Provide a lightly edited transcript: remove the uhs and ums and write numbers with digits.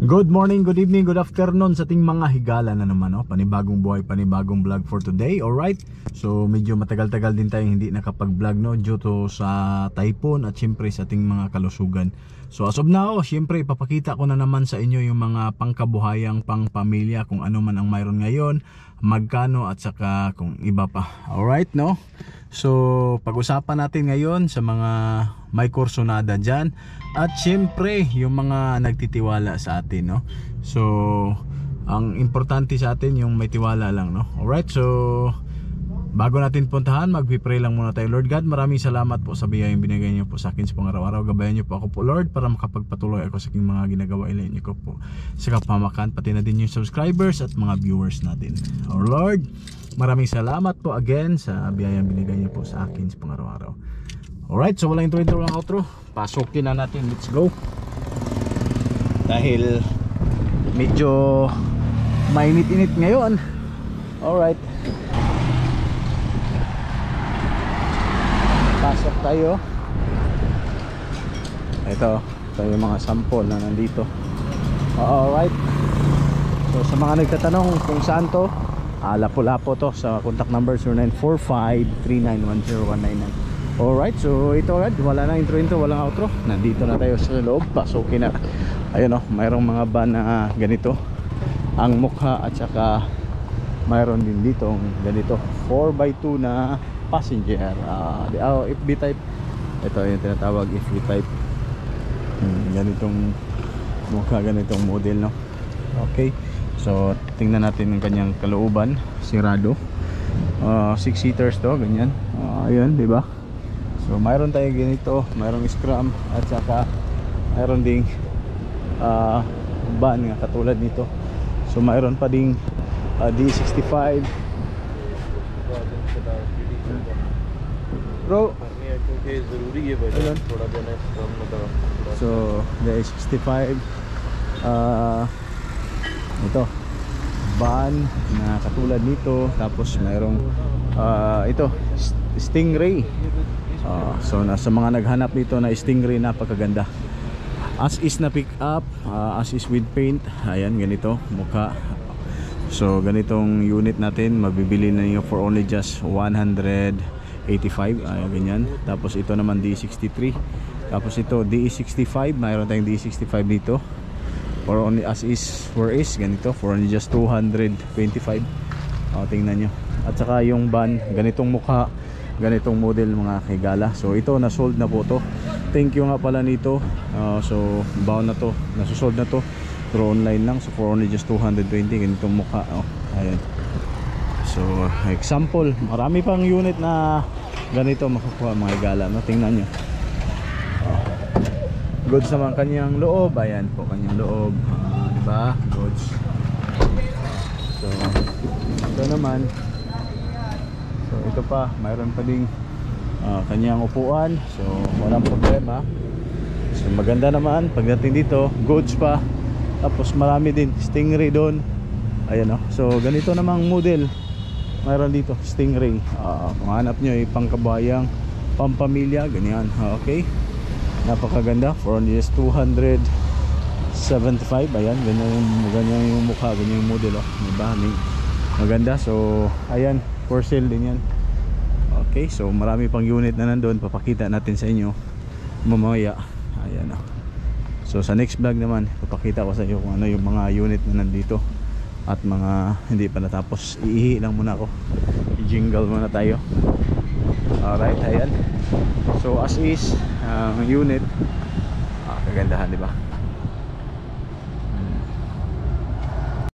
Good morning, good evening, good afternoon sa ating mga higala na naman, no? Panibagong buhay, panibagong vlog for today. Alright, so medyo matagal-tagal din tayong hindi nakapag-vlog, no? Due to sa typhoon at syempre sa ating mga kalusugan. So as of now, syempre ipapakita ko na naman sa inyo yung mga pangkabuhayang pangpamilya, kung ano man ang mayroon ngayon, magkano at saka kung iba pa. Alright, no? So pag-usapan natin ngayon sa mga may kursonada dyan, at syempre yung mga nagtitiwala sa atin, no? So ang importante sa atin yung may tiwala lang, no? Alright, so bago natin puntahan, magpipray lang muna tayo. Lord God, maraming salamat po sa biyayang binigay niyo po sa akin sa pang-araw-araw. Gabayan niyo po ako po, Lord, para makapagpatuloy ako sa aking mga ginagawa. Ilayin niyo ko po sa kapamakan, pati na din yung subscribers at mga viewers natin. Our Lord, maraming salamat po again sa biyayang binigay niyo po sa akin sa pang-araw-araw. Alright, so walang intro lang outro. Pasukin na natin, let's go. Dahil medyo mainit-init ngayon. Alright, pasok tayo. Ito yung mga sample na nandito. Alright, so sa mga nagtatanong kung saan to, Lapu-Lapu to. Sa contact number 0945-3910199. Alright, so ito agad, wala na intro, walang outro. Nandito na tayo sa loob, pasukin na. Ayun, mayroong mga van na ganito ang mukha, at saka mayroon din dito ganito 4x2 na passenger, FB type. Ito yung tinatawag FB type. Ganitong mukha, ganitong model, no? Okay, so tingnan natin ang kanyang kalooban. Sirado, 6-seaters to, ganyan. Ayun, di ba? So mayroon tayo ganito, mayroong scrum, at saka mayroon ding van nga katulad nito. So mayroon pa ding D65. Bro, so D65, ito van na katulad nito. Tapos mayroong ito Stingray. So nasa mga naghanap nito na Stingray, napakaganda. As is na pick up, as is with paint. Ayan, ganito mukha. So ganitong unit natin, mabibili na niyo for only just 185. Ayan, ganyan. Tapos ito naman D63. Tapos ito DE65. Mayroon tayong DE65 dito for only as is, where is, ganito for only just 225. Tingnan nyo. At saka yung van, ganitong mukha, ganitong model, mga kigala. So ito na-sold na po to. Thank you nga pala nito. So bound na to, nasusold na to through online lang. So for only just 220, ganitong mukha. Ayan. So example, marami pang unit na ganito makakuha, mga higala, no? Tingnan nyo. Goods naman kanyang loob. Ayan po kanyang loob, diba? Goods. So ito naman, so ito pa, mayroon pa ding kanyang upuan. So walang problema. So maganda naman pagdating dito, goods pa. Tapos marami din Stingray doon. Ayan, so ganito namang model mayroon dito, Stingray. Kung hanap nyo pangkabayang pampamilya, ganyan. Okay, napakaganda for only just 275. Ayan, ganyan yung mukha, ganyan yung model, diba? Maganda. So ayan, for sale din yan. Okay, so marami pang unit na nandun, papakita natin sa inyo mamaya. Ayan, so sa next vlog naman, papakita ko sa inyo kung ano yung mga unit na nandito at mga hindi pa natapos. Iihi lang muna ako, i-jingle muna tayo. Alright, ayan. So as is, unit, kagandahan, diba?